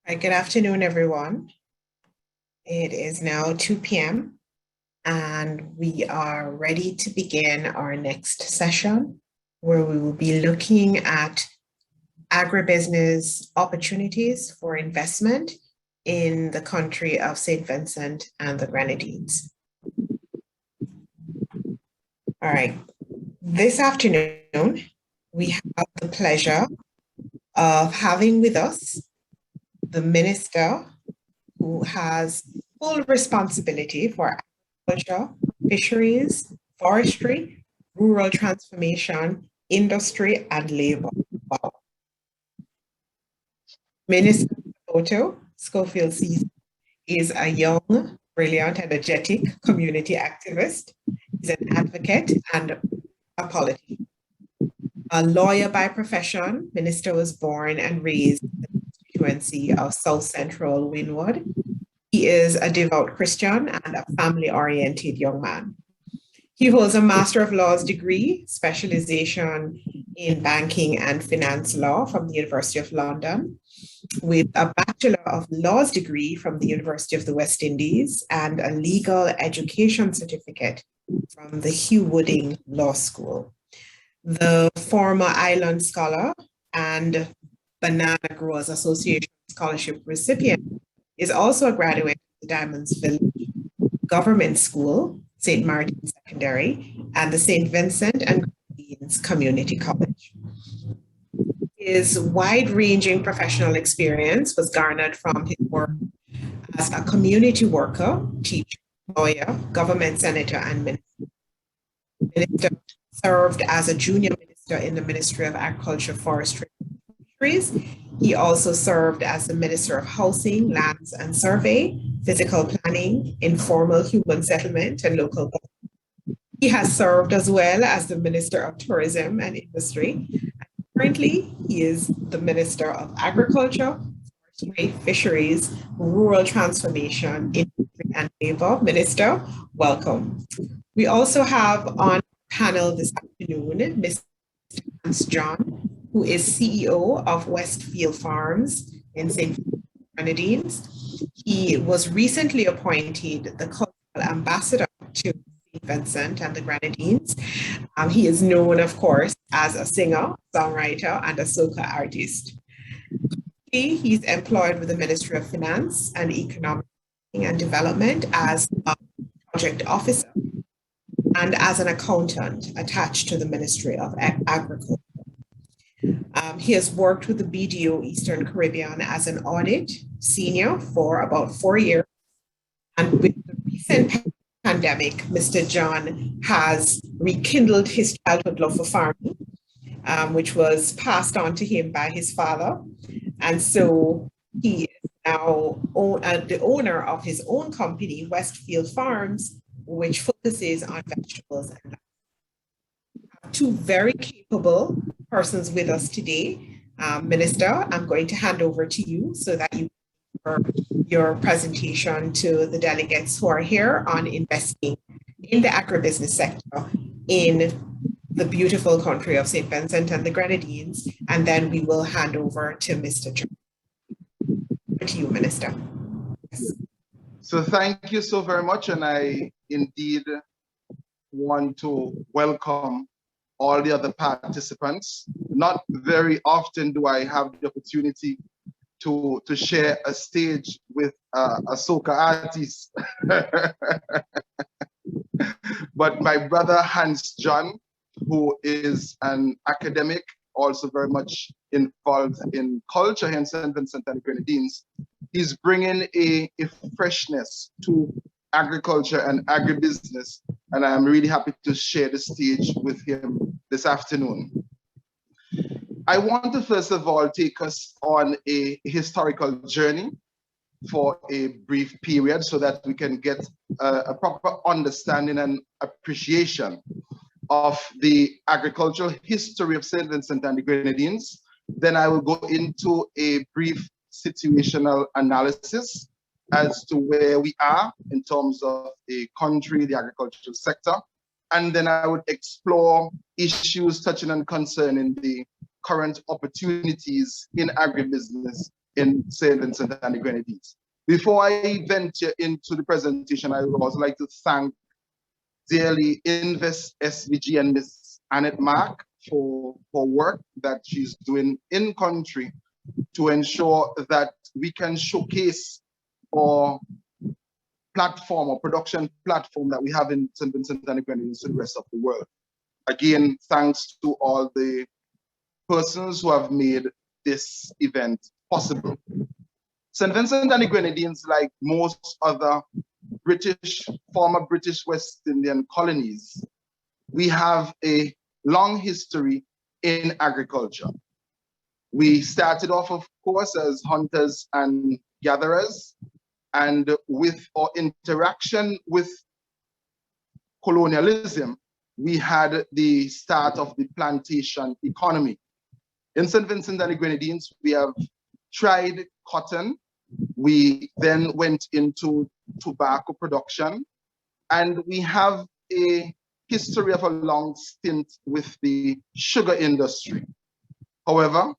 Hi, good afternoon, everyone. It is now 2 p.m. and we are ready to begin our next session where we will be looking at agribusiness opportunities for investment in the country of St. Vincent and the Grenadines. All right, this afternoon, we have the pleasure of having with us the minister who has full responsibility for agriculture, fisheries, forestry, rural transformation, industry, and labor. Wow. Minister Schofield Cecil is a young, brilliant, energetic community activist. He's an advocate and a politician. A lawyer by profession, Minister was born and raised in the constituency of South Central Wynwood. He is a devout Christian and a family-oriented young man. He holds a Master of Laws degree, specialization in banking and finance law from the University of London, with a Bachelor of Laws degree from the University of the West Indies and a legal education certificate from the Hugh Wooding Law School. The former Island Scholar and Banana Growers Association scholarship recipient is also a graduate of the Diamonds Village Government School, St. Martin Secondary, and the St. Vincent and Grenadines Community College. His wide-ranging professional experience was garnered from his work as a community worker, teacher, lawyer, government senator, and minister. Minister served as a junior minister in the Ministry of Agriculture, Forestry, and Fisheries. He also served as the Minister of Housing, Lands and Survey, Physical Planning, Informal Human Settlement, and Local Government. He has served as well as the Minister of Tourism and Industry. Currently, he is the Minister of Agriculture, Forestry, Fisheries, Rural Transformation, Industry, and Labor. Minister, welcome. We also have on panel this afternoon, Mr. Hans John, who is CEO of Westfield Farms in St. Grenadines. He was recently appointed the cultural ambassador to St. Vincent and the Grenadines. He is known, of course, as a singer, songwriter, and a soca artist. He's employed with the Ministry of Finance and Economic and Development as a project officer and as an accountant attached to the Ministry of Agriculture. He has worked with the BDO Eastern Caribbean as an audit senior for about 4 years. And with the recent pandemic, Mr. John has rekindled his childhood love for farming, which was passed on to him by his father. And so he is now the owner of his own company, Westfield Farms, which focuses on vegetables and land. Two very capable persons with us today. Minister, I'm going to hand over to you so that you your presentation to the delegates who are here on investing in the agribusiness sector in the beautiful country of St. Vincent and the Grenadines, and then we will hand over to Mr. John. Over to you, Minister. Yes. So thank you so very much, and I indeed want to welcome all the other participants. Not very often do I have the opportunity to share a stage with a soca artist. But my brother Hans John, who is an academic, also very much involved in culture here in St. Vincent and the Grenadines, he's bringing a freshness to agriculture and agribusiness, and I'm really happy to share the stage with him this afternoon. I want to first of all take us on a historical journey for a brief period so that we can get a proper understanding and appreciation of the agricultural history of St. Vincent and the Grenadines. Then I will go into a brief situational analysis as to where we are in terms of the country, the agricultural sector. And then I would explore issues touching and concerning the current opportunities in agribusiness in St. Vincent and the Grenadines. Before I venture into the presentation, I would also like to thank dearly Invest SVG and Ms. Annette Mark for work that she's doing in country to ensure that we can showcase our platform or production platform that we have in St. Vincent and the Grenadines to the rest of the world. Again, thanks to all the persons who have made this event possible. St. Vincent and the Grenadines, like most other former British West Indian colonies, we have a long history in agriculture. We started off, of course, as hunters and gatherers, and with our interaction with colonialism, we had the start of the plantation economy. In St. Vincent and the Grenadines, we have tried cotton. We then went into tobacco production, and we have a history of a long stint with the sugar industry. However,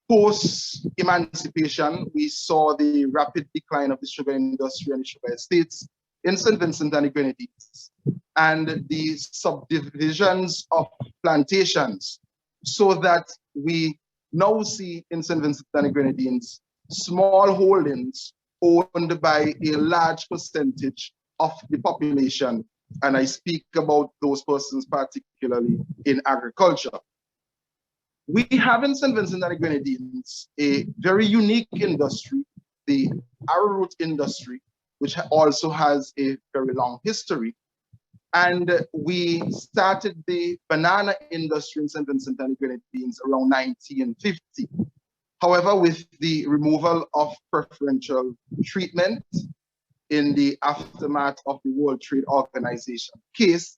post-emancipation, we saw the rapid decline of the sugar industry and the sugar estates in St. Vincent and the Grenadines, and the subdivisions of plantations, so that we now see in St. Vincent and the Grenadines small holdings owned by a large percentage of the population, and I speak about those persons particularly in agriculture. We have in St. Vincent and the Grenadines a very unique industry, the arrowroot industry, which also has a very long history. And we started the banana industry in St. Vincent and the Grenadines around 1950. However, with the removal of preferential treatment in the aftermath of the World Trade Organization case,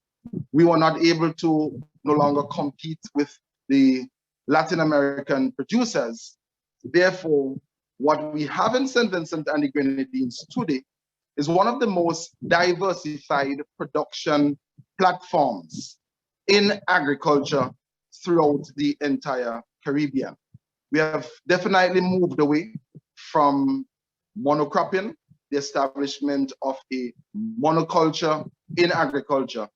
we were not able to no longer compete with the Latin American producers. Therefore, what we have in St. Vincent and the Grenadines today is one of the most diversified production platforms in agriculture throughout the entire Caribbean. We have definitely moved away from monocropping, the establishment of a monoculture in agriculture.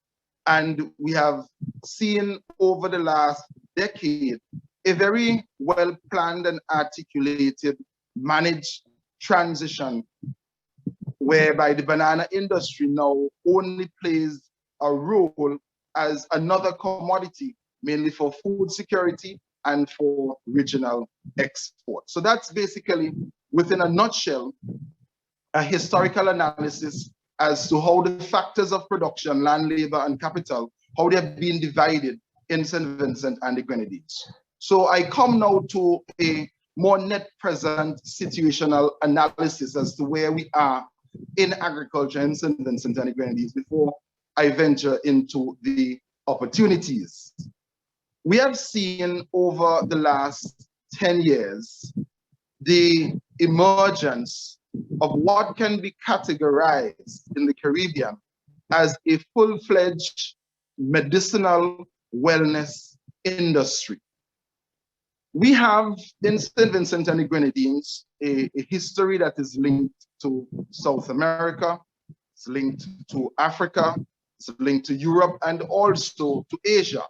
And we have seen over the last decade a very well-planned and articulated, managed transition, whereby the banana industry now only plays a role as another commodity, mainly for food security and for regional export. So that's basically, within a nutshell, a historical analysis as to how the factors of production, land, labor, and capital, how they have been divided in St. Vincent and the Grenadines. So I come now to a more net present situational analysis as to where we are in agriculture in St. Vincent and the Grenadines before I venture into the opportunities. We have seen over the last 10 years the emergence of what can be categorized in the Caribbean as a full-fledged medicinal wellness industry. We have in St. Vincent and the Grenadines a history that is linked to South America, it's linked to Africa, it's linked to Europe, and also to Asia.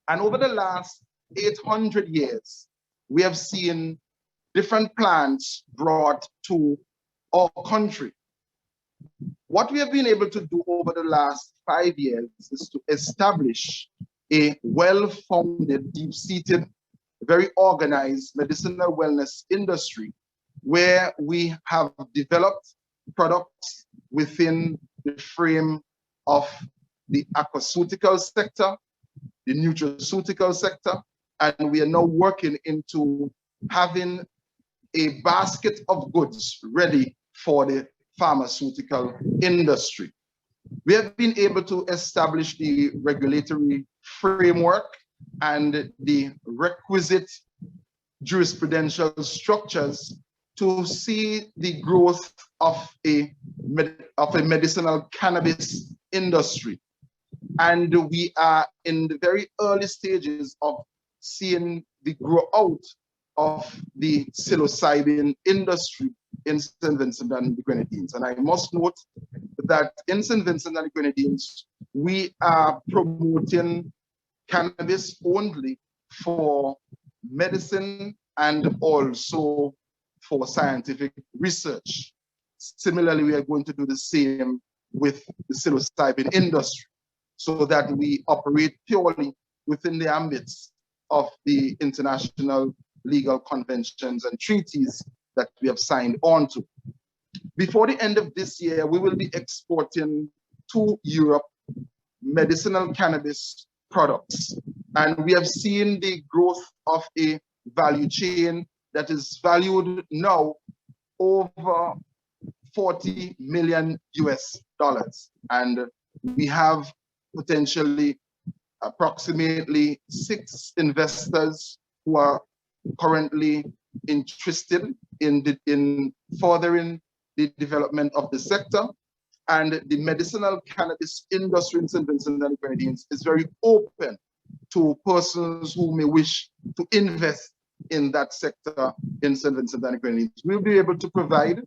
And over the last 800 years, we have seen different plants brought to our country. What we have been able to do over the last 5 years is to establish a well-founded, deep-seated, very organized medicinal wellness industry where we have developed products within the frame of the aquaceutical sector, the nutraceutical sector, and we are now working into having a basket of goods ready for the pharmaceutical industry. We have been able to establish the regulatory framework and the requisite jurisprudential structures to see the growth of a medicinal cannabis industry. And we are in the very early stages of seeing the grow out of the psilocybin industry in St. Vincent and the Grenadines. And I must note that in St. Vincent and the Grenadines, we are promoting cannabis only for medicine and also for scientific research. Similarly, we are going to do the same with the psilocybin industry so that we operate purely within the ambits of the international legal conventions and treaties that we have signed on to. Before the end of this year, we will be exporting to Europe medicinal cannabis products. And we have seen the growth of a value chain that is valued now over 40 million US dollars. And we have potentially approximately 6 investors who are currently interested in furthering the development of the sector. And the medicinal cannabis industry in St. Vincent and the Grenadines is very open to persons who may wish to invest in that sector in St. Vincent and the Grenadines. We'll be able to provide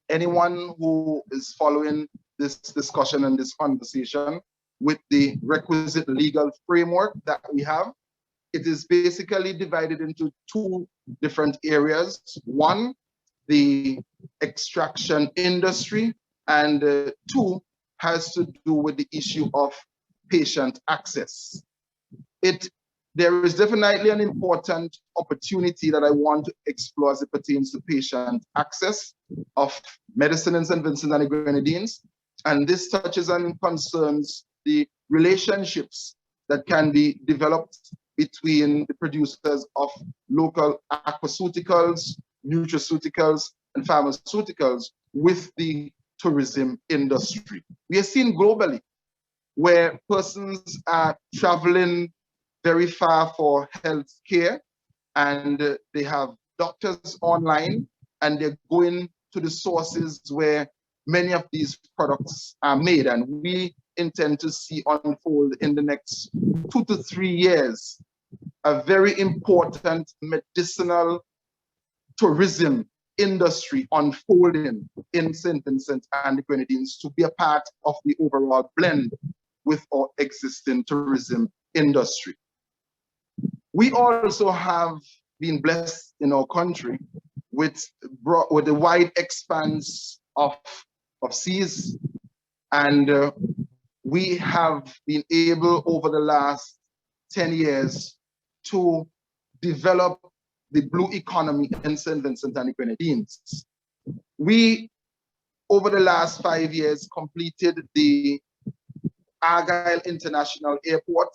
anyone who is following this discussion and this conversation with the requisite legal framework that we have. It is basically divided into 2 different areas. One, the extraction industry, and 2 has to do with the issue of patient access. There is definitely an important opportunity that I want to explore as it pertains to patient access of medicine in St. Vincent and the Grenadines. And this touches and concerns the relationships that can be developed between the producers of local aquaceuticals, nutraceuticals, and pharmaceuticals with the tourism industry. We are seeing globally where persons are traveling very far for health care, and they have doctors online, and they're going to the sources where many of these products are made. And we intend to see unfold in the next 2 to 3 years a very important medicinal tourism industry unfolding in St. Vincent and the Grenadines to be a part of the overall blend with our existing tourism industry. We also have been blessed in our country with the wide expanse of seas, and we have been able over the last 10 years to develop the blue economy in St. Vincent and the Grenadines. We, over the last 5 years, completed the Argyle International Airport,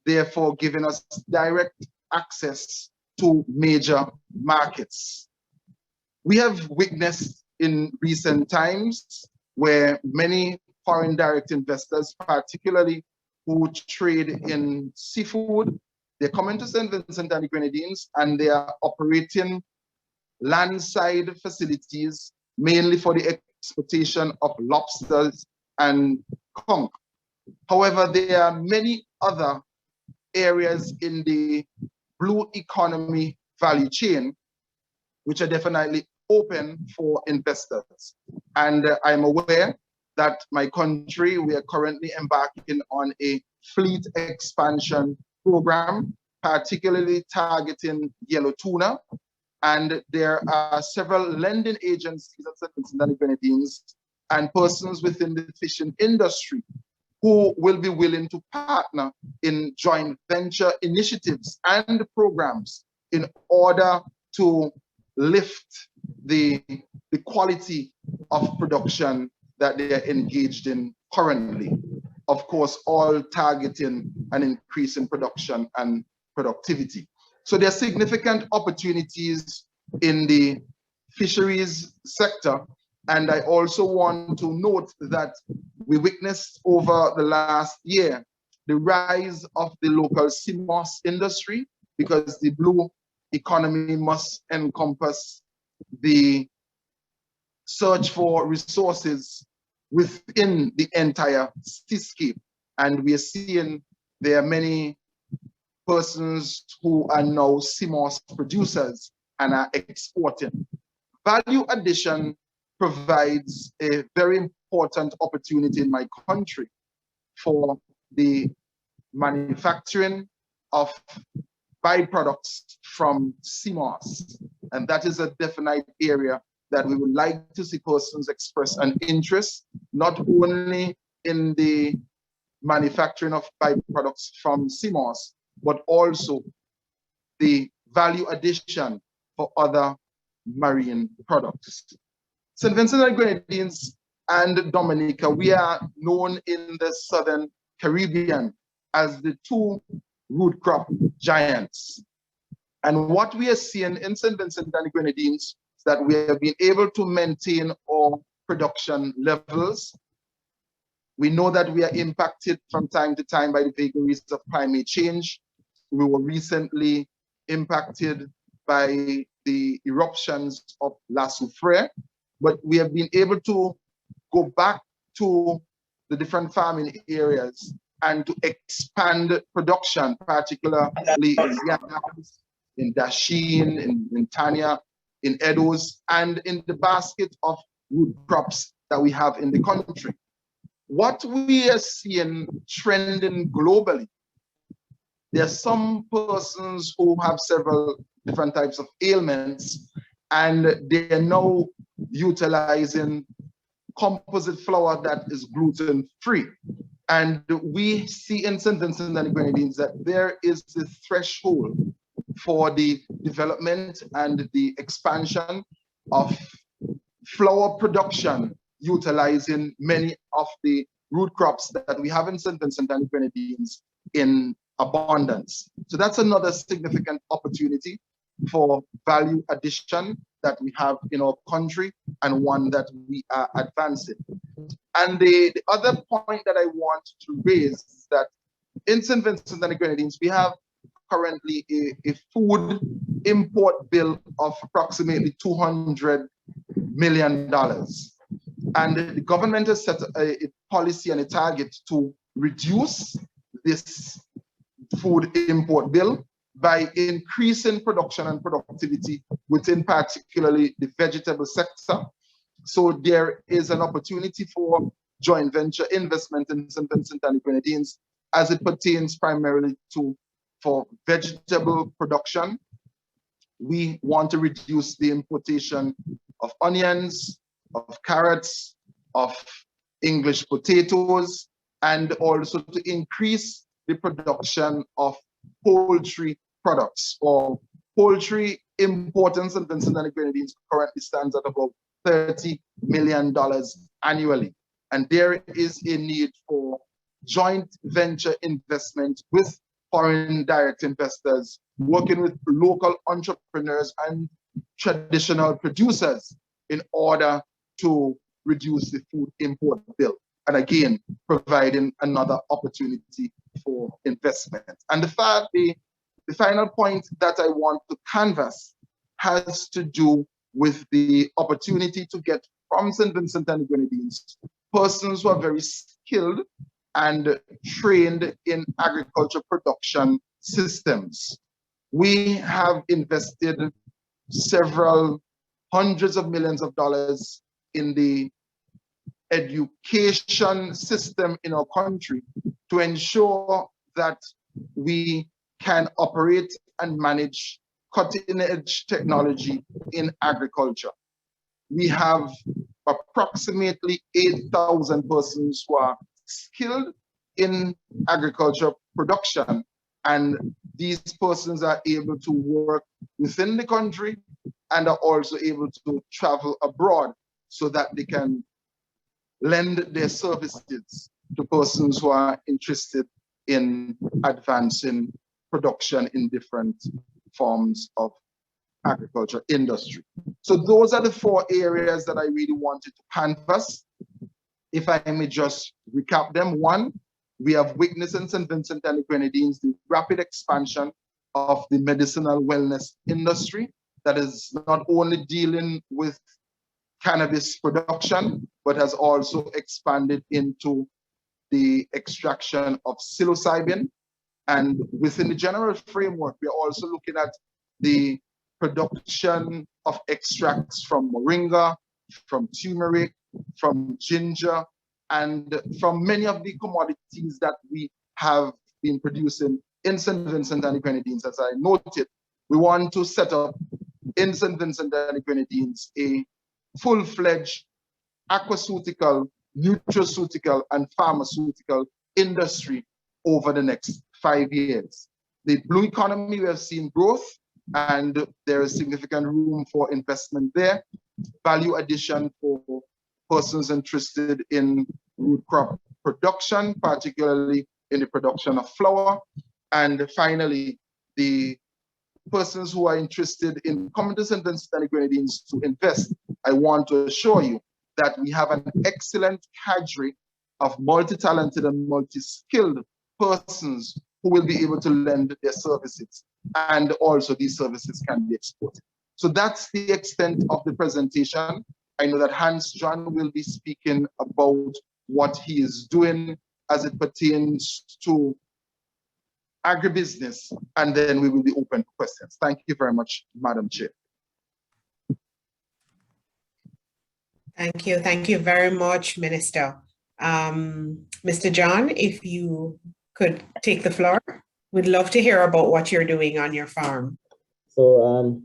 therefore giving us direct access to major markets. We have witnessed in recent times where many foreign direct investors, particularly who trade in seafood, they're coming to St. Vincent and the Grenadines and they are operating landside facilities, mainly for the exportation of lobsters and conch. However, there are many other areas in the blue economy value chain which are definitely open for investors. And I'm aware that my country, we are currently embarking on a fleet expansion program, particularly targeting yellow tuna. And there are several lending agencies at St. Vincent and the Grenadines and persons within the fishing industry who will be willing to partner in joint venture initiatives and programs in order to lift the quality of production that they are engaged in currently. Of course, all targeting an increase in production and productivity. So there are significant opportunities in the fisheries sector. And I also want to note that we witnessed over the last year the rise of the local CMOS industry, because the blue economy must encompass the search for resources within the entire seascape. And we are seeing there are many persons who are now CMOS producers and are exporting. Value addition provides a very important opportunity in my country for the manufacturing of byproducts from CMOS. And that is a definite area that we would like to see persons express an interest, not only in the manufacturing of byproducts from CMOS, but also the value addition for other marine products. St. Vincent and Grenadines and Dominica, we are known in the Southern Caribbean as the two root crop giants. And what we are seeing in St. Vincent and the Grenadines is that we have been able to maintain our production levels. We know that we are impacted from time to time by the vagaries of climate change. We were recently impacted by the eruptions of La Soufrière, but we have been able to go back to the different farming areas and to expand production, particularly in yams, in Dashin, in Tanya, in Edos, and in the basket of root crops that we have in the country. What we are seeing trending globally, there are some persons who have several different types of ailments, and they are now utilizing composite flour that is gluten-free. And we see in St. Vincent and the Grenadines that there is the threshold for the development and the expansion of flour production utilizing many of the root crops that we have in St. Vincent and the Grenadines in abundance. So that's another significant opportunity for value addition that we have in our country, and one that we are advancing. And the other point that I want to raise is that in St. Vincent and the Grenadines, we have currently a food import bill of approximately $200 million. And the government has set a policy and a target to reduce this food import bill by increasing production and productivity within particularly the vegetable sector. So there is an opportunity for joint venture investment in St. Vincent and the Grenadines as it pertains primarily for vegetable production. We want to reduce the importation of onions, of carrots, of English potatoes, and also to increase the production of poultry products, or poultry import in St. Vincent and the Grenadines currently stands at about $30 million annually. And there is a need for joint venture investment with foreign direct investors, working with local entrepreneurs and traditional producers in order to reduce the food import bill. And again, providing another opportunity for investment. And the final point that I want to canvass has to do with the opportunity to get from St. Vincent and the Grenadines persons who are very skilled and trained in agriculture production systems. We have invested several hundreds of millions of dollars in the education system in our country to ensure that we can operate and manage cutting-edge technology in agriculture. We have approximately 8,000 persons who are skilled in agriculture production, and these persons are able to work within the country and are also able to travel abroad so that they can lend their services to persons who are interested in advancing production in different forms of agriculture industry. So those are the 4 areas that I really wanted to canvass. If I may just recap them. 1, we have witnessed in St. Vincent and the Grenadines the rapid expansion of the medicinal wellness industry that is not only dealing with cannabis production, but has also expanded into the extraction of psilocybin And within the general framework, we're also looking at the production of extracts from moringa, from turmeric, from ginger, and from many of the commodities that we have been producing in St. Vincent and the Grenadines. As I noted, we want to set up in St. Vincent and the Grenadines a full-fledged aquaceutical, nutraceutical, and pharmaceutical industry over the next 5 years. The blue economy, we have seen growth, and there is significant room for investment there. Value addition for persons interested in root crop production, particularly in the production of flour. And finally, the persons who are interested in coming to St. Vincent and the Grenadines to invest, I want to assure you that we have an excellent cadre of multi-talented and multi-skilled persons who will be able to lend their services, and also these services can be exported. So that's the extent of the presentation. I know that Hans John will be speaking about what he is doing as it pertains to agribusiness, and then we will be open for questions. Thank you very much, Madam Chair. Thank you very much, Minister. Mr. John, if you could take the floor, we'd love to hear about what you're doing on your farm. So,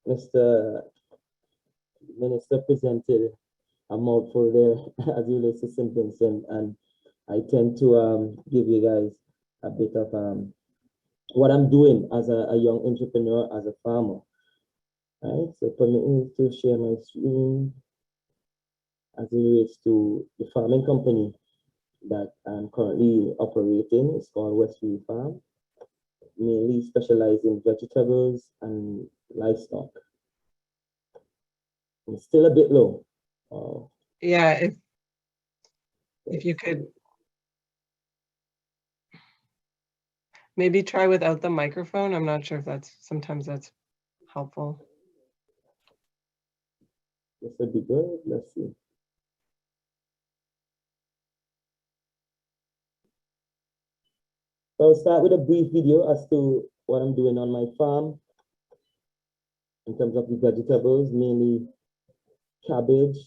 Mr. Minister presented a mouthful there as you relates to St. Vincent, and I tend to give you guys a bit of what I'm doing as a young entrepreneur, as a farmer. All right, so permit me to share my screen as it relates to the farming company that I'm currently operating. It's called Westview Farm, mainly specialized in vegetables and livestock. It's still a bit low. Yeah, if you could maybe try without the microphone. I'm not sure if sometimes that's helpful. This would be good. Let's see. So I'll start with a brief video as to what I'm doing on my farm in terms of the vegetables, mainly cabbage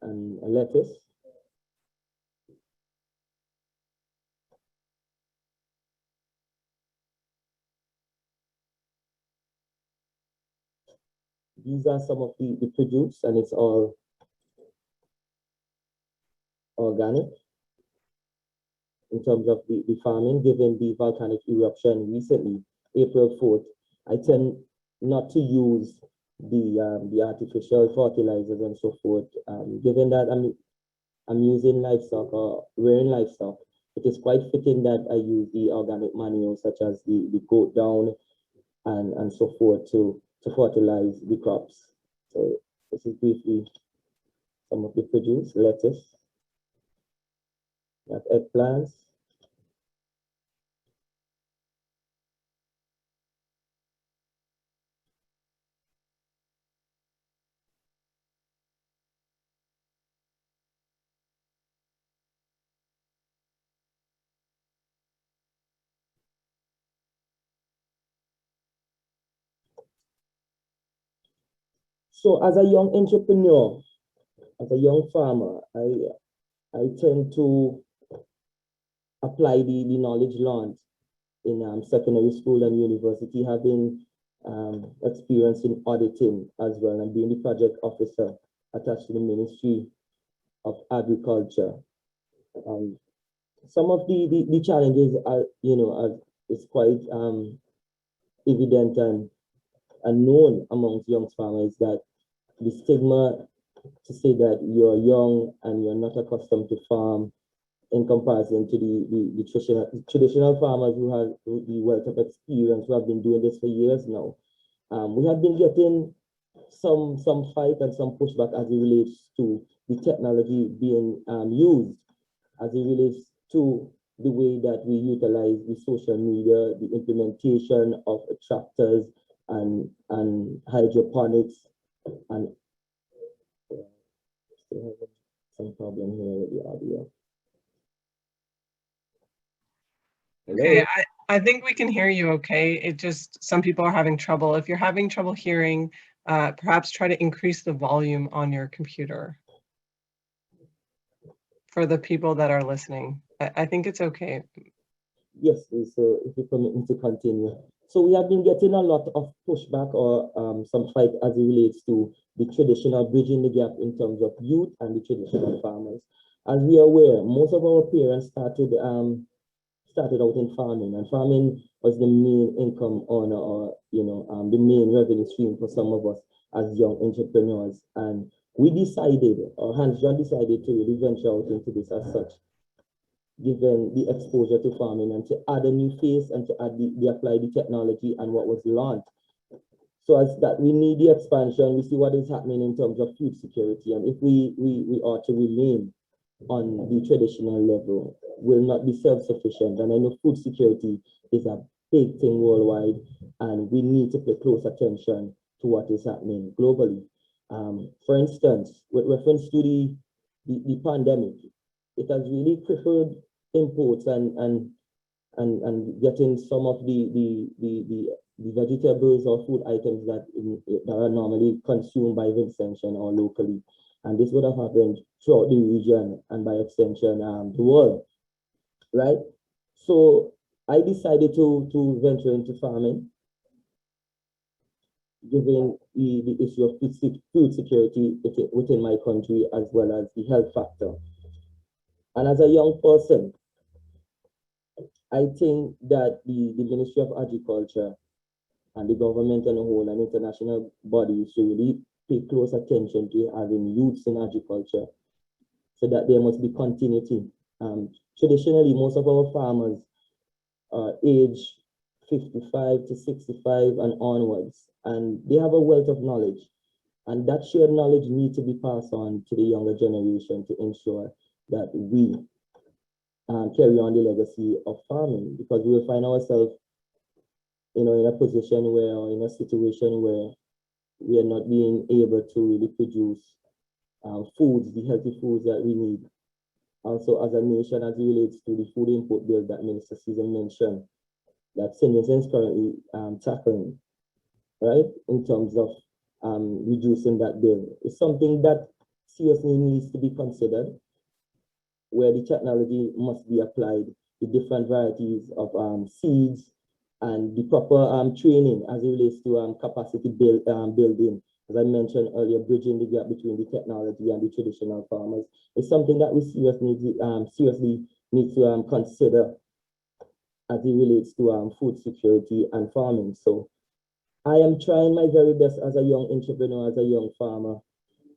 and lettuce. These are some of the produce, and it's all organic. In terms of the farming, given the volcanic eruption recently, April 4th, I tend not to use the artificial fertilizers and so forth. Given that I'm using livestock or rearing livestock, it is quite fitting that I use the organic manure such as the goat down and so forth to fertilize the crops. So this is briefly some of the produce: lettuce, we have eggplants, so as a young entrepreneur, as a young farmer, I tend to apply the knowledge learned in secondary school and university, having experience in auditing as well, and being the project officer attached to the Ministry of Agriculture. Some of the challenges are, it's quite evident and known amongst young farmers, that the stigma to say that you're young and you're not accustomed to farm in comparison to the traditional farmers who have the wealth of experience, who have been doing this for years now. We have been getting some fight and some pushback as it relates to the technology being used, as it relates to the way that we utilize the social media, the implementation of tractors and hydroponics, and still have some problem here with the audio. Okay, I think we can hear you okay. It just, some people are having trouble. If you're having trouble hearing, perhaps try to increase the volume on your computer for the people that are listening. I think it's okay. Yes, please. So if you permit me to continue. So we have been getting a lot of pushback or some fight as it relates to the traditional bridging the gap in terms of youth and the traditional farmers. As we are aware, most of our parents started out in farming, and farming was the main income earner, or the main revenue stream for some of us as young entrepreneurs. And we decided, or Hans John decided, to really venture out into this as such, given the exposure to farming, and to add a new face and to add the apply the technology and what was learned. So as that we need the expansion, we see what is happening in terms of food security. And if we are to remain on the traditional level, will not be self-sufficient. And I know food security is a big thing worldwide, and we need to pay close attention to what is happening globally. For instance, with reference to the pandemic, it has really crippled imports and getting some of the vegetables or food items that are normally consumed by Vincent or locally. And this would have happened throughout the region and by extension the world, right? So I decided to venture into farming, given the issue of food security within my country, as well as the health factor. And as a young person, I think that the Ministry of Agriculture and the government on the whole and international bodies should really pay close attention to having youths in agriculture, so that there must be continuity. Traditionally, most of our farmers are age 55 to 65 and onwards, and they have a wealth of knowledge. And that shared knowledge needs to be passed on to the younger generation to ensure that we carry on the legacy of farming, because we will find ourselves, in a position where, or in a situation where we are not being able to really produce foods, the healthy foods that we need. Also, as a nation, as it relates to the food import bill that Minister Susan mentioned, that St. Vincent is currently tackling, right, in terms of reducing that bill, is something that seriously needs to be considered, where the technology must be applied, the different varieties of seeds, and the proper training as it relates to capacity building. As I mentioned earlier, bridging the gap between the technology and the traditional farmers is something that we seriously need to consider as it relates to food security and farming. So I am trying my very best as a young entrepreneur, as a young farmer,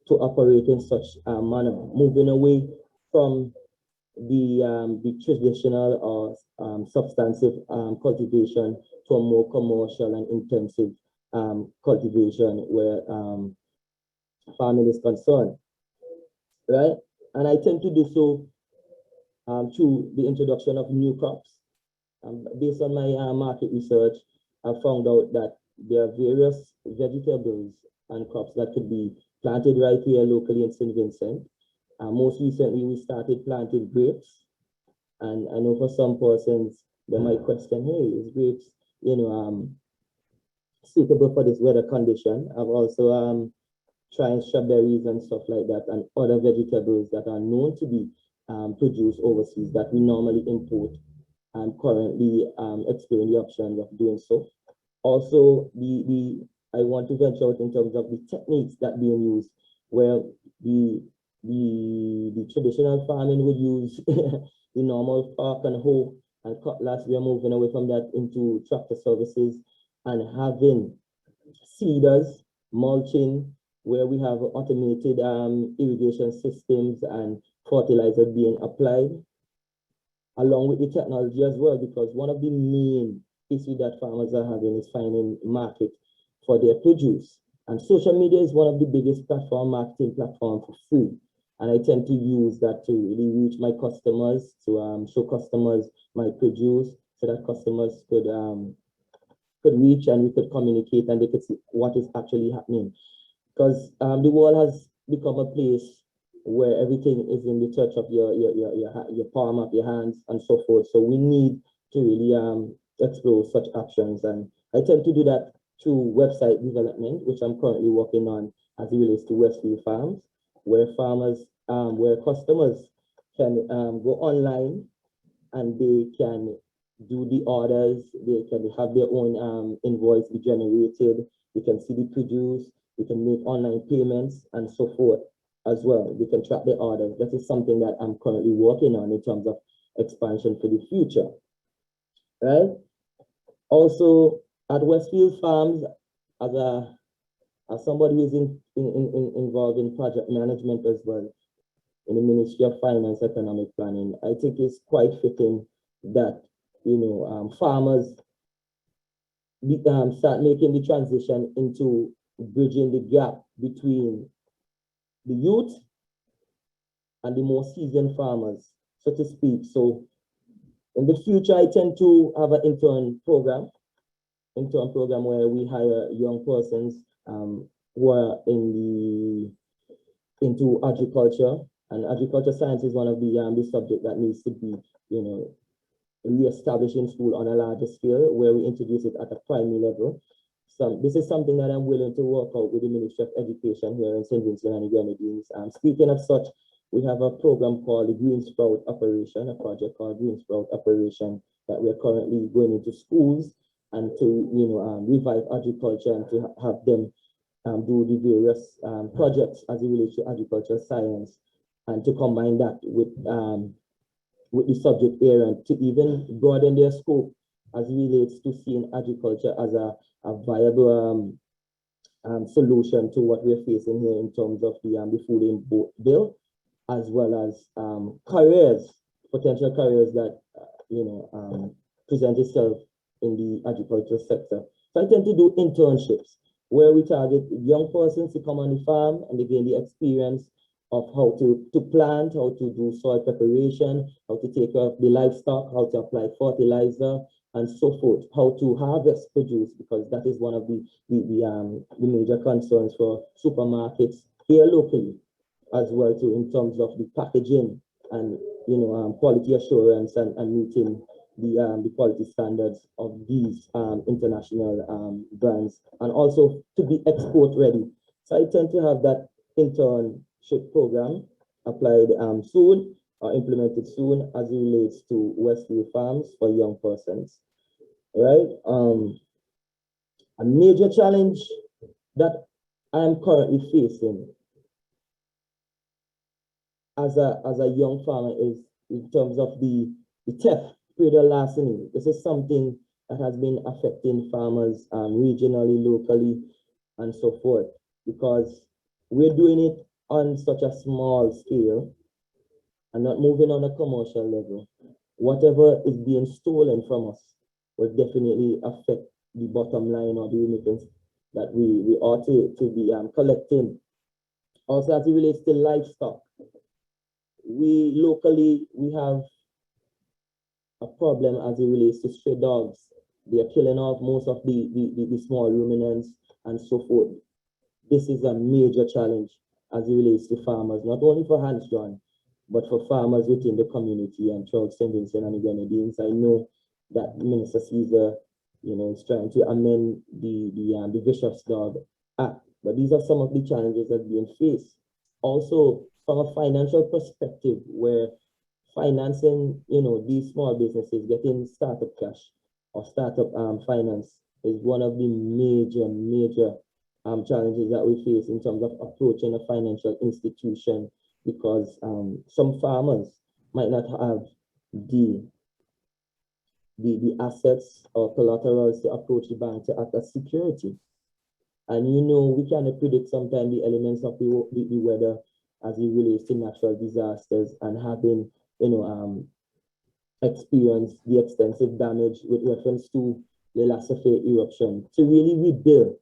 to operate in such a manner, moving away from the traditional or substantive cultivation to a more commercial and intensive cultivation where farming is concerned, right? And I tend to do so through the introduction of new crops. Based on my market research, I found out that there are various vegetables and crops that could be planted right here locally in St. Vincent. Most recently, we started planting grapes, and I know for some persons they might question, "Hey, is grapes, suitable for this weather condition?" I've also tried strawberries and stuff like that, and other vegetables that are known to be produced overseas that we normally import, and currently exploring the options of doing so. Also, I want to venture out in terms of the techniques that being used, where the traditional farming would use the normal fork and hoe and cutlass. We are moving away from that into tractor services and having seeders, mulching, where we have automated irrigation systems and fertilizer being applied, along with the technology as well, because one of the main issues that farmers are having is finding market for their produce. And social media is one of the biggest marketing platform for food. And I tend to use that to really reach my customers, to show customers my produce, so that customers could reach and we could communicate and they could see what is actually happening. Because the world has become a place where everything is in the touch of your palm of your hands and so forth. So we need to really explore such options. And I tend to do that through website development, which I'm currently working on as it relates to Westfield Farms, where where customers can go online and they can do the orders, they can have their own invoice be generated, they can see the produce, they can make online payments and so forth as well. They can track their orders. That is something that I'm currently working on in terms of expansion for the future, right? Also, at Westfield Farms, as somebody who's involved in project management as well, in the Ministry of Finance, Economic Planning, I think it's quite fitting that farmers start making the transition into bridging the gap between the youth and the more seasoned farmers, so to speak. So in the future, I tend to have an intern program where we hire young persons who are into agriculture, and agriculture science is one of the subject that needs to be, re-established in school on a larger scale, where we introduce it at a primary level. So this is something that I'm willing to work out with the Ministry of Education here in St. Vincent and the Grenadines. Speaking of such, we have a program called the Green Sprout Operation, a project called Green Sprout Operation that we're currently going into schools and to revive agriculture and to have them do the various projects as it relates to agricultural science, and to combine that with the subject area and to even broaden their scope as it relates to seeing agriculture as a viable solution to what we're facing here in terms of the food import bill, as well as potential careers that present itself in the agricultural sector. So I tend to do internships where we target young persons to come on the farm and they gain the experience of how to plant, how to do soil preparation, how to take care of the livestock, how to apply fertilizer, and so forth, how to harvest produce, because that is one of the major concerns for supermarkets here locally, as well too, in terms of the packaging and quality assurance and meeting the quality standards of these international brands, and also to be export ready. So I tend to have that internship program applied soon or implemented soon as it relates to Westfield Farms for young persons. Right? A major challenge that I'm currently facing as a young farmer is in terms of the theft, predatory larceny. This is something that has been affecting farmers regionally, locally, and so forth, because we're doing it on such a small scale and not moving on a commercial level. Whatever is being stolen from us will definitely affect the bottom line or the remittance that we ought to be collecting. Also, as it relates to livestock, we have a problem as it relates to stray dogs. They are killing off most of the small ruminants and so forth. This is a major challenge as it relates to farmers, not only for Hans John, but for farmers within the community and throughout St. Vincent and the Grenadines. I know that Minister Caesar, is trying to amend the Vicious Dog Act, but these are some of the challenges that are being faced. Also, from a financial perspective, where financing, these small businesses, getting startup cash or startup finance is one of the major challenges that we face in terms of approaching a financial institution, because some farmers might not have the assets or collaterals to approach the bank to act as security. And we cannot predict sometimes the elements of the weather as it relates to natural disasters, and having experienced the extensive damage with reference to the last eruption. To really rebuild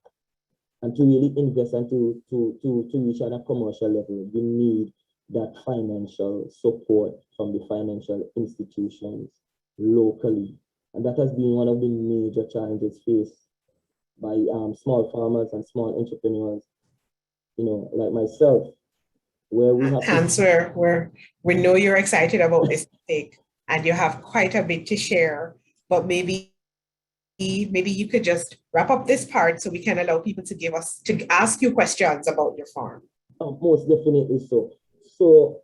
and to really invest and to reach on a commercial level, we need that financial support from the financial institutions locally. And that has been one of the major challenges faced by small farmers and small entrepreneurs, like myself, where we have where we know you're excited about this topic and you have quite a bit to share, but maybe maybe you could just wrap up this part so we can allow people to ask you questions about your farm. Oh, most definitely so. So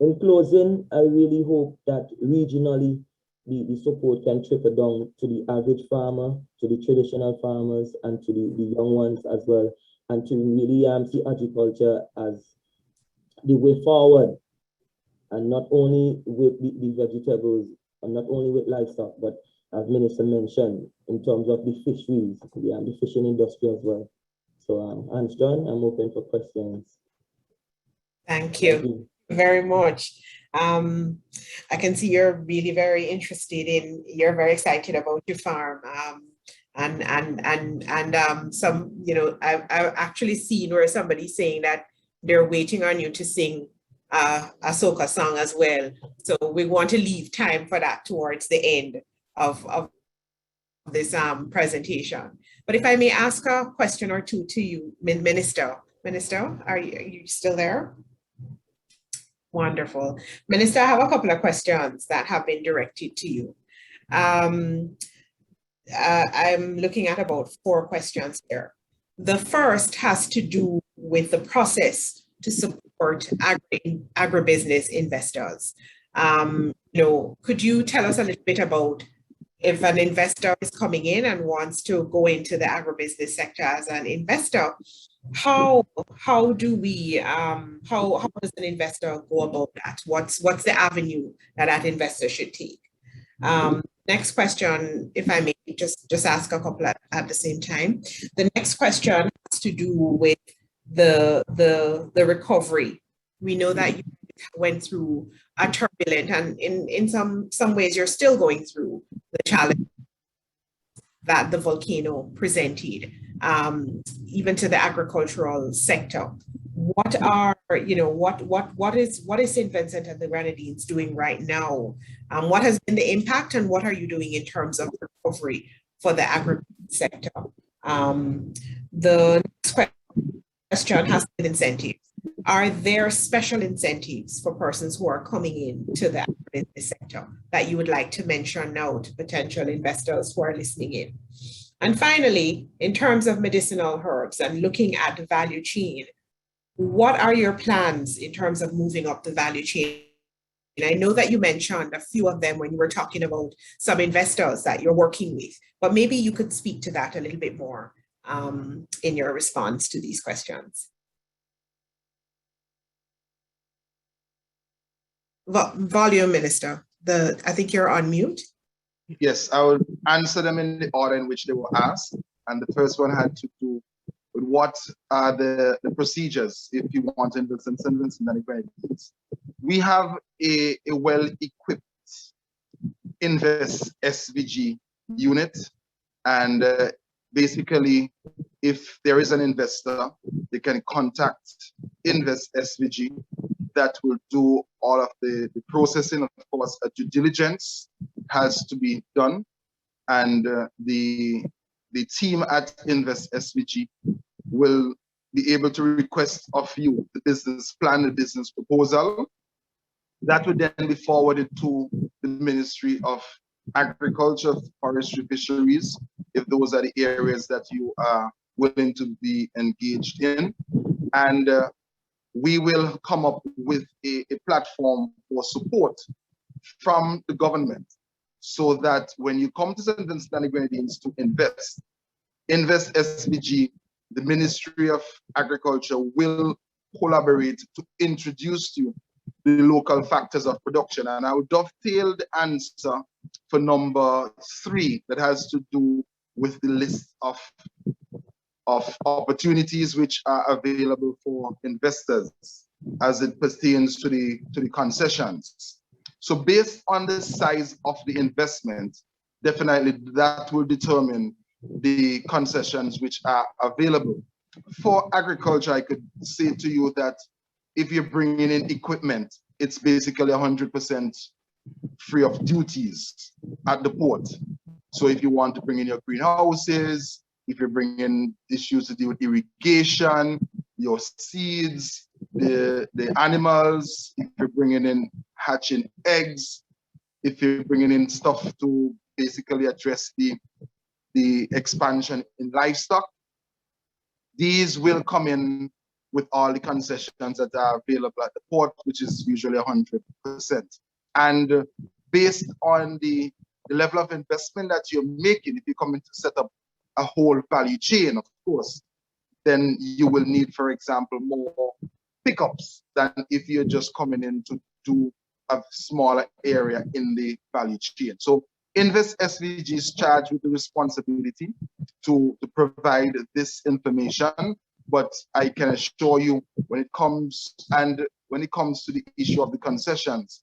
in closing, I really hope that regionally the support can trickle down to the average farmer, to the traditional farmers, and to the young ones as well, and to really see agriculture as the way forward, and not only with the vegetables, and not only with livestock, but as Minister mentioned, in terms of the fisheries, the fishing industry as well. So, Hans John, I'm open for questions. Thank you very much. I can see you're really very interested you're very excited about your farm. And some, I've actually seen where somebody's saying that they're waiting on you to sing a soca song as well. So we want to leave time for that towards the end of this presentation. But if I may ask a question or two to you, Minister. Minister, are you still there? Wonderful. Minister, I have a couple of questions that have been directed to you. I'm looking at about 4 questions here. The first has to do with the process to support agribusiness investors. Could you tell us a little bit about if an investor is coming in and wants to go into the agribusiness sector as an investor, how does an investor go about that? What's the avenue that investor should take? Next question, if I may just ask a couple at the same time. The next question has to do with the recovery. We know that you went through a turbulent, and in some ways you're still going through the challenge that the volcano presented, even to the agricultural sector. What is St. Vincent and the Grenadines doing right now? What has been the impact, and what are you doing in terms of recovery for the agriculture sector? The next question has been incentives. Are there special incentives for persons who are coming into the agribusiness sector that you would like to mention now to potential investors who are listening in? And finally, in terms of medicinal herbs and looking at the value chain, what are your plans in terms of moving up the value chain? And I know that you mentioned a few of them when you were talking about some investors that you're working with, but maybe you could speak to that a little bit more in your response to these questions. Volume, Minister. I think you're on mute. Yes, I will answer them in the order in which they were asked. And the first one had to do with what are the procedures if you want to invest in St. Vincent and the Grenadines. We have a well-equipped Invest SVG unit. And basically, if there is an investor, they can contact Invest SVG. That will do all of the processing. Of course, a due diligence has to be done, and the team at Invest SVG will be able to request of you the business plan, the business proposal. That would then be forwarded to the Ministry of Agriculture, Forestry, Fisheries, if those are the areas that you are willing to be engaged in. And we will come up with a platform for support from the government so that when you come to St. Vincent and the Grenadines to invest SVG, the Ministry of Agriculture will collaborate to introduce you the local factors of production. And I will dovetail the answer for number 3 that has to do with the list of opportunities which are available for investors as it pertains to the concessions. So based on the size of the investment, definitely that will determine the concessions which are available. For agriculture, I could say to you that if you're bringing in equipment, it's basically 100% free of duties at the port. So if you want to bring in your greenhouses, if you're bringing issues to do with irrigation, your seeds, the animals, if you're bringing in hatching eggs, if you're bringing in stuff to basically address the the expansion in livestock. These will come in with all the concessions that are available at the port, which is usually 100%. And based on the level of investment that you're making, if you're coming to set up a whole value chain, of course, then you will need, for example, more pickups than if you're just coming in to do a smaller area in the value chain. So Invest SVG is charged with the responsibility to provide this information, but I can assure you when it comes to the issue of the concessions,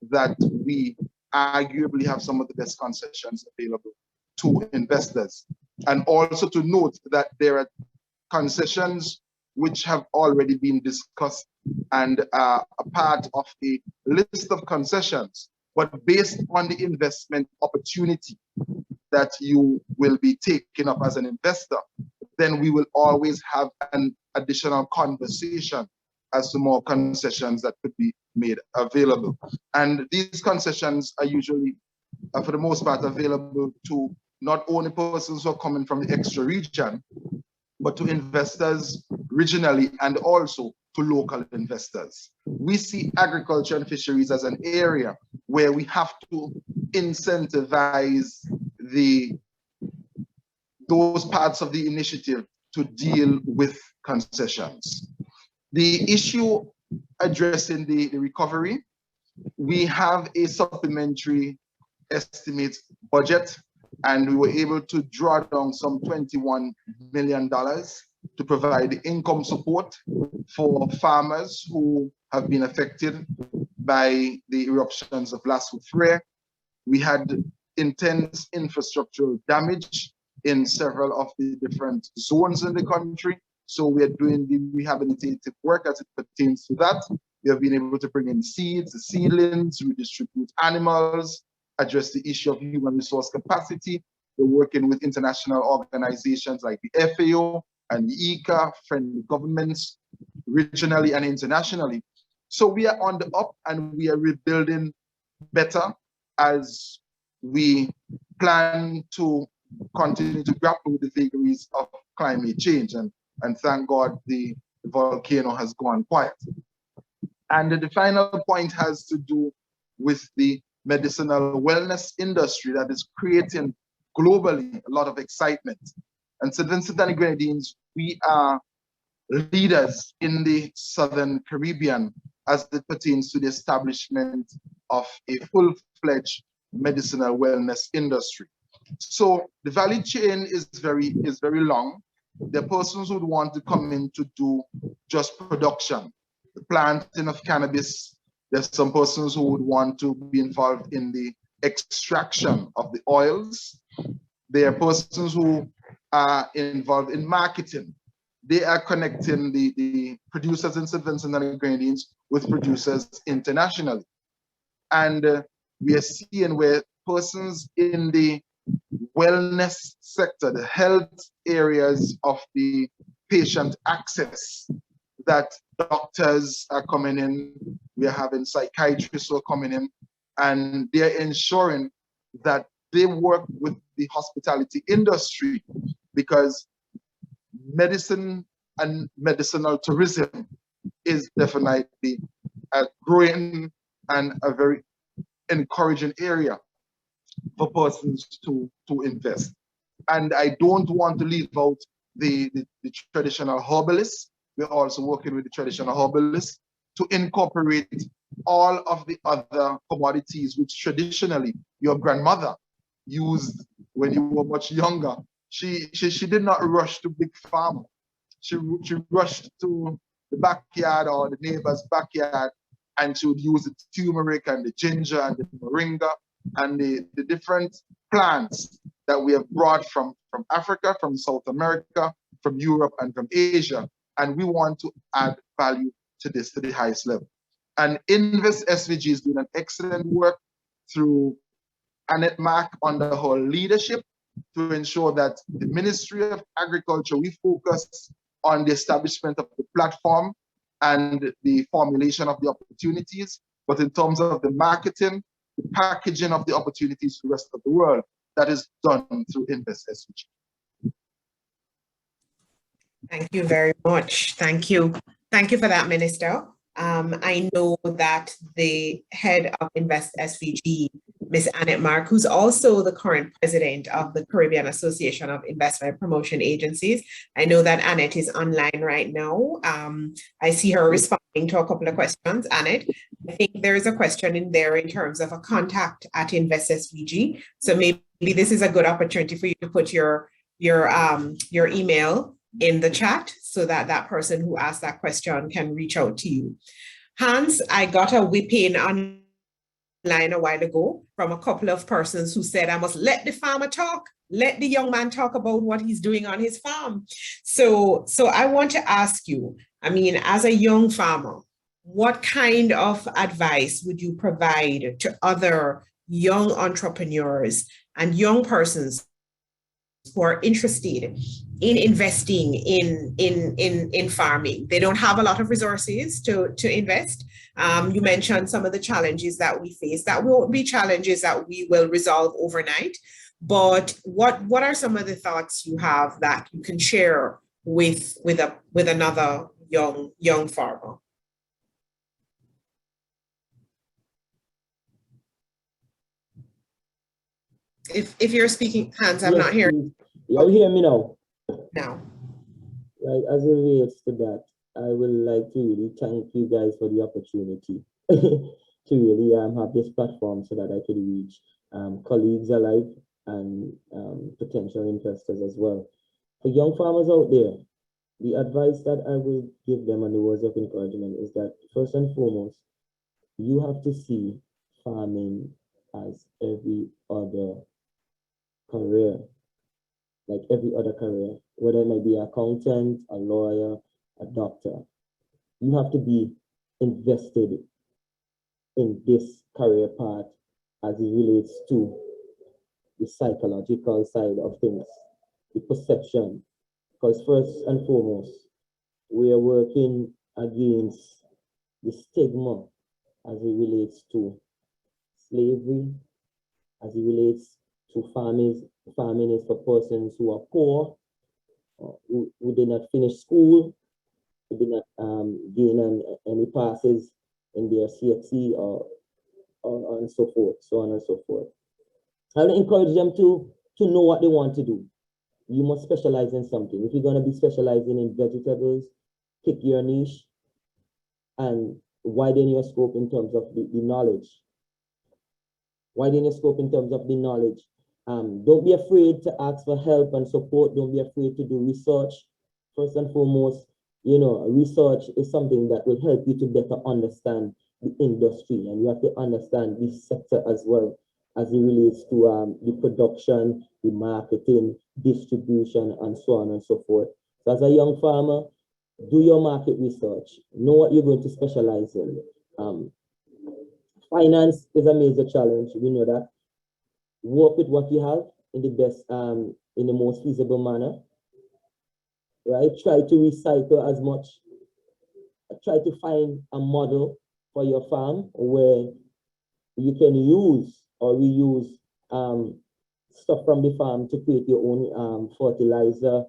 that we arguably have some of the best concessions available to investors. And also to note that there are concessions which have already been discussed and are a part of the list of concessions, but based on the investment opportunity that you will be taking up as an investor, then we will always have an additional conversation as to more concessions that could be made available. And these concessions are usually, for the most part, available to not only persons who are coming from the extra region, but to investors regionally and also to local investors. We see agriculture and fisheries as an area where we have to incentivize those parts of the initiative to deal with concessions. The issue addressing the recovery, we have a supplementary estimate budget, and we were able to draw down some $21 million to provide income support for farmers who have been affected by the eruptions of La Soufrière. We had intense infrastructural damage in several of the different zones in the country. So we are doing the rehabilitative work as it pertains to that. We have been able to bring in seeds, seedlings, redistribute animals, address the issue of human resource capacity. We're working with international organizations like the FAO and the ICA, friendly governments, regionally and internationally. So we are on the up and we are rebuilding better as we plan to continue to grapple with the vagaries of climate change. And thank God the volcano has gone quiet. And the final point has to do with the medicinal wellness industry that is creating globally a lot of excitement. And St. Vincent and the Grenadines, we are leaders in the Southern Caribbean as it pertains to the establishment of a full-fledged medicinal wellness industry. So the value chain is very long. There are persons who would want to come in to do just production, the planting of cannabis. There's some persons who would want to be involved in the extraction of the oils. There are persons who are involved in marketing. They are connecting the producers in St. Vincent and the Grenadines with producers internationally. And we are seeing where persons in the wellness sector, the health areas of the patient access, that doctors are coming in, we are having psychiatrists who are coming in, and they're ensuring that they work with the hospitality industry, because medicine and medicinal tourism is definitely a growing and a very encouraging area for persons to invest. And I don't want to leave out the traditional herbalists. We're also working with the traditional herbalists to incorporate all of the other commodities which traditionally your grandmother used when you were much younger. She did not rush to big farm. She rushed to the backyard or the neighbor's backyard, and she would use the turmeric and the ginger and the moringa and the different plants that we have brought from Africa, from South America, from Europe, and from Asia. And we want to add value to this to the highest level. And Invest SVG is doing an excellent work through Annette Mack under her leadership to ensure that the Ministry of Agriculture, we focus on the establishment of the platform and the formulation of the opportunities, but in terms of the marketing, the packaging of the opportunities for the rest of the world, that is done through Invest SVG. Thank you very much. Thank you. Thank you for that, Minister. I know that the head of Invest SVG, Ms. Annette Mark, who's also the current president of the Caribbean Association of Investment Promotion Agencies. I know that Annette is online right now. I see her responding to a couple of questions. Annette, I think there is a question in there in terms of a contact at Invest SVG. So maybe this is a good opportunity for you to put your email in the chat so that that person who asked that question can reach out to you. Hans, I got a whip-in online a while ago from a couple of persons who said, I must let the farmer talk, let the young man talk about what he's doing on his farm. So I want to ask you, I mean, as a young farmer, what kind of advice would you provide to other young entrepreneurs and young persons who are interested in investing in farming? They don't have a lot of resources to invest. You mentioned some of the challenges that we face. That will be challenges that we will resolve overnight. But what are some of the thoughts you have that you can share with another young farmer? If you're speaking, Hans, I'm not hearing. You hear me now? Now. Right, as it relates to that, I would like to really thank you guys for the opportunity to really have this platform so that I could reach colleagues alike and potential investors as well. For young farmers out there, the advice that I will give them and the words of encouragement is that first and foremost, you have to see farming as every other career, like every other career, whether it might be an accountant, a lawyer, a doctor. You have to be invested in this career path as it relates to the psychological side of things, the perception. Because first and foremost, we are working against the stigma as it relates to slavery, as it relates to farming is for persons who are poor, who did not finish school, who did not gain any passes in their CXC or and so forth, so on and so forth. I will encourage them to know what they want to do. You must specialize in something. If you're going to be specializing in vegetables, pick your niche and widen your scope in terms of the knowledge. Widen your scope in terms of the knowledge. Don't be afraid to ask for help and support. Don't be afraid to do research. First and foremost, research is something that will help you to better understand the industry, and you have to understand this sector as well as it relates to the production, the marketing, distribution, and so on and so forth. So as a young farmer, do your market research. Know what you're going to specialize in. Finance is a major challenge. We know that. Work with what you have in the best, in the most feasible manner, right? Try to recycle as much. Try to find a model for your farm where you can use or reuse stuff from the farm to create your own fertilizer,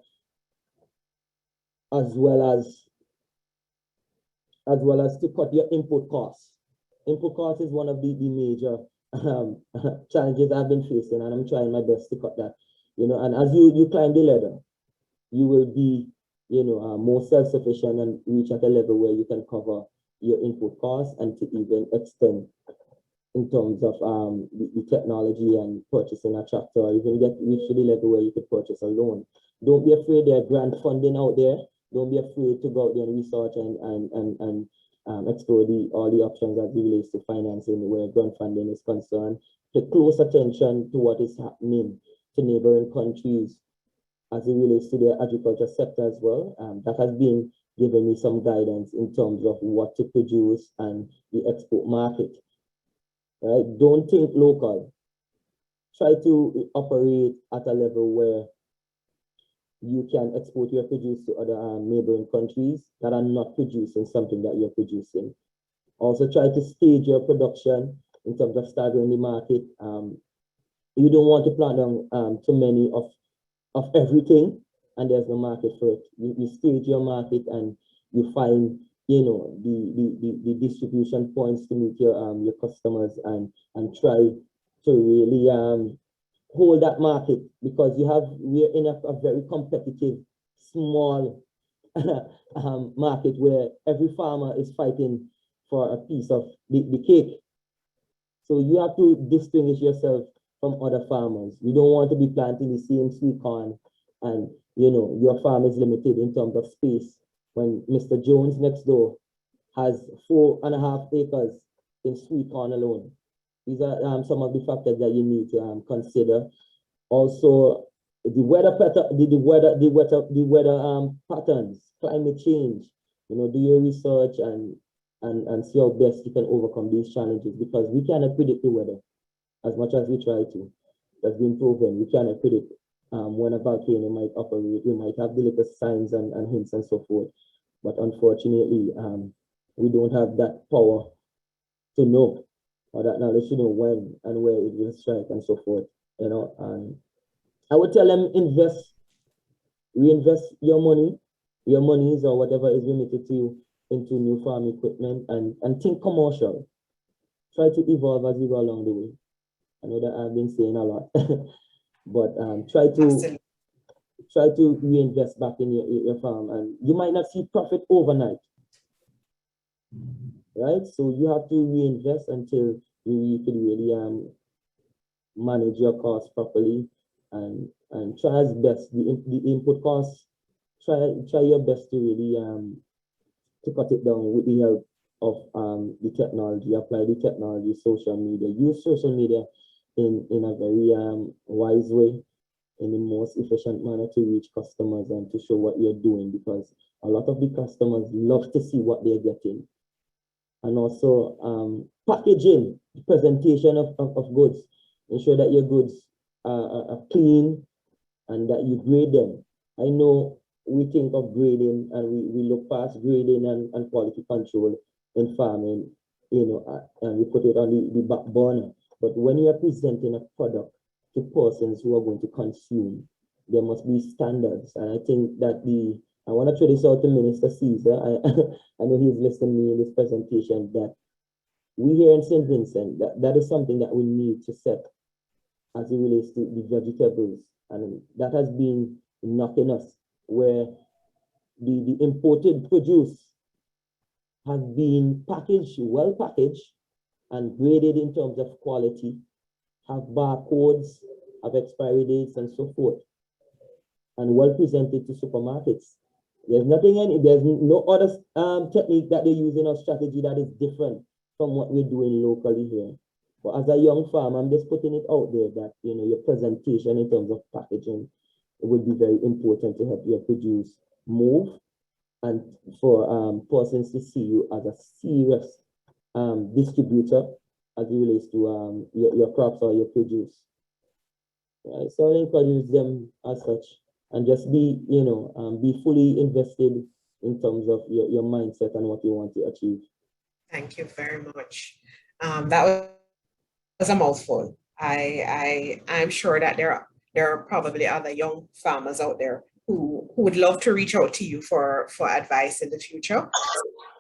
as well as to cut your input costs. Input cost is one of the major challenges I've been facing, and I'm trying my best to cut that. And as you climb the ladder, you will be, more self-sufficient and reach at a level where you can cover your input costs and to even extend in terms of the technology and purchasing a tractor, or even reach to the level where you could purchase a loan. Don't be afraid there are grant funding out there. Don't be afraid to go out there and research and explore all the options as it relates to financing where grant funding is concerned. Pay close attention to what is happening to neighboring countries as it relates to their agriculture sector as well. That has been giving me some guidance in terms of what to produce and the export market. Right? Don't think local. Try to operate at a level where you can export your produce to other neighboring countries that are not producing something that you're producing. Also try to stage your production in terms of staggering the market. you don't want to plant down too many of everything, and there's no market for it. You stage your market and you find, you know, the distribution points to meet your customers, and try to really hold that market, because we're in a very competitive small market where every farmer is fighting for a piece of the cake. So you have to distinguish yourself from other farmers. You don't want to be planting the same sweet corn, and you know your farm is limited in terms of space, when Mr. Jones next door has 4.5 acres in sweet corn alone. These are some of the factors that you need to consider. Also, the weather patterns, climate change. You know, do your research and see how best you can overcome these challenges, because we cannot predict the weather as much as we try to. That's been proven. We cannot predict when a volcano might operate. We might have the little signs and hints and so forth, but unfortunately, we don't have that power to know, or that knowledge to know when and where it will strike and so forth. You know, and I would tell them reinvest your monies or whatever is remitted to you into new farm equipment, and think commercial. Try to evolve as you go along the way. I know that I've been saying a lot, but try to reinvest back in your farm, and you might not see profit overnight, right? So you have to reinvest until you can really manage your costs properly, and try as best the input costs. Try your best to really to cut it down with the help of the technology. Apply the technology, social media. Use social media in a very wise way, in the most efficient manner, to reach customers and to show what you're doing, because a lot of the customers love to see what they're getting. And also packaging, presentation of goods. Ensure that your goods are clean and that you grade them. I know we think of grading and we look past grading and quality control in farming, you know, and we put it on the back burner. But when you are presenting a product to persons who are going to consume, there must be standards. And I think that I want to throw this out to Minister Caesar. I know he's listening to me in this presentation, that we here in St. Vincent, that is something that we need to set as it relates to the vegetables. And that has been knocking us, where the imported produce has been packaged, well packaged, and graded in terms of quality, have barcodes, have expiry dates and so forth, and well presented to supermarkets. There's no other technique that they use in our strategy that is different from what we're doing locally here. But as a young farmer, I'm just putting it out there that, you know, your presentation in terms of packaging, it would be very important to help your produce move, and for persons to see you as a serious distributor as it relates to your crops or your produce. Right? So I encourage them as such, and just be, you know, be fully invested in terms of your mindset and what you want to achieve. Thank you very much. That was a mouthful. I'm sure that there are probably other young farmers out there who would love to reach out to you for advice in the future.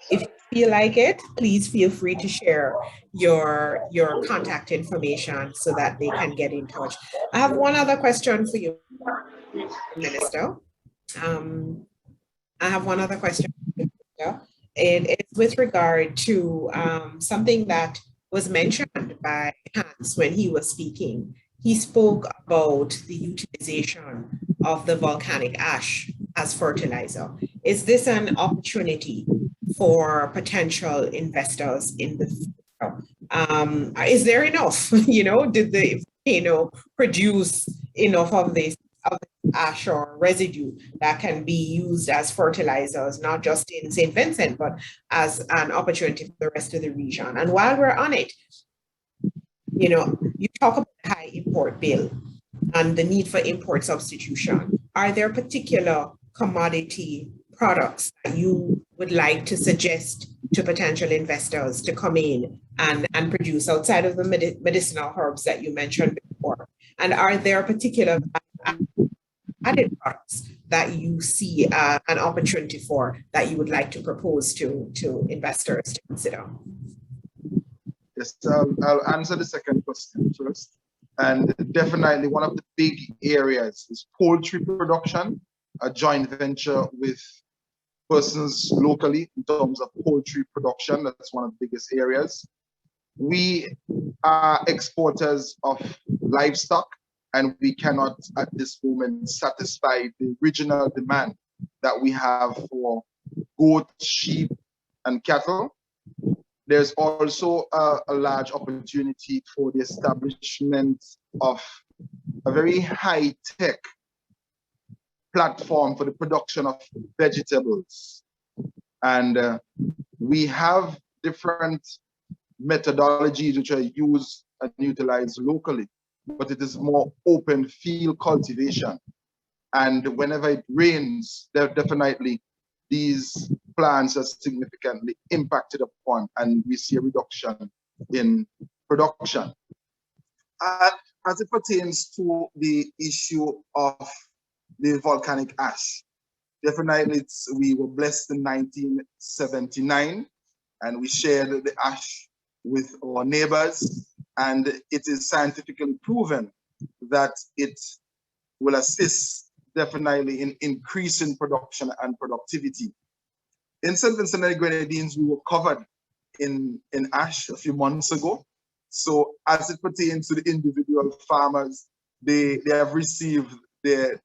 If you feel like it, please feel free to share your contact information so that they can get in touch. I have one other question for you, Minister. I have one other question. It is with regard to something that was mentioned by Hans when he was speaking. He spoke about the utilization of the volcanic ash as fertilizer. Is this an opportunity for potential investors in the future? Is there enough? You know, did the volcano produce enough of this ash or residue that can be used as fertilizers, not just in St. Vincent, but as an opportunity for the rest of the region? And while we're on it, you know, you talk about the high import bill and the need for import substitution. Are there particular commodity products that you would like to suggest to potential investors to come in and produce outside of the medicinal herbs that you mentioned before? And are there particular added products that you see an opportunity for that you would like to propose to investors to consider? Yes, I'll answer the second question first. And definitely one of the big areas is poultry production, a joint venture with persons locally in terms of poultry production. That's one of the biggest areas. We are exporters of livestock, and we cannot at this moment satisfy the regional demand that we have for goat, sheep, and cattle. There's also a large opportunity for the establishment of a very high-tech platform for the production of vegetables. And we have different methodologies which are used and utilized locally, but it is more open field cultivation. And whenever it rains, definitely these plants are significantly impacted upon, and we see a reduction in production. And as it pertains to the issue of the volcanic ash, definitely we were blessed in 1979, and we shared the ash with our neighbors, and it is scientifically proven that it will assist definitely in increasing production and productivity. In St. Vincent and the Grenadines, we were covered in ash a few months ago. So as it pertains to the individual farmers, they have received their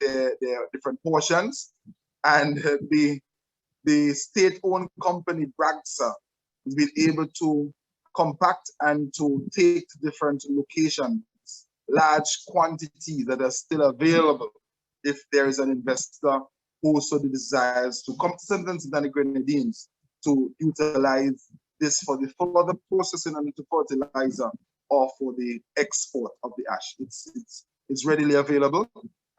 different portions, and the state-owned company Bragsa has been able to compact and to take to different locations large quantities that are still available if there is an investor who also desires to come to St. Vincent and the Grenadines to utilize this for the further processing and the fertilizer or for the export of the ash. It's readily available,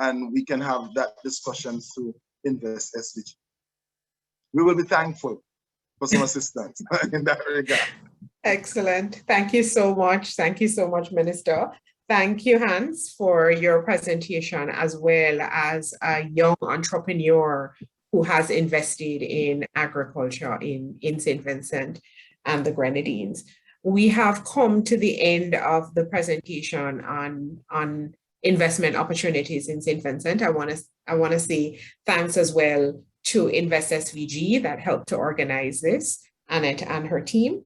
and we can have that discussion to Invest SVG. We will be thankful for some assistance in that regard. Excellent. Thank you so much. Thank you so much, Minister. Thank you, Hans, for your presentation, as well as a young entrepreneur who has invested in agriculture in St. Vincent and the Grenadines. We have come to the end of the presentation on investment opportunities in St. Vincent. I want to say thanks as well to Invest SVG that helped to organize this, Annette and her team.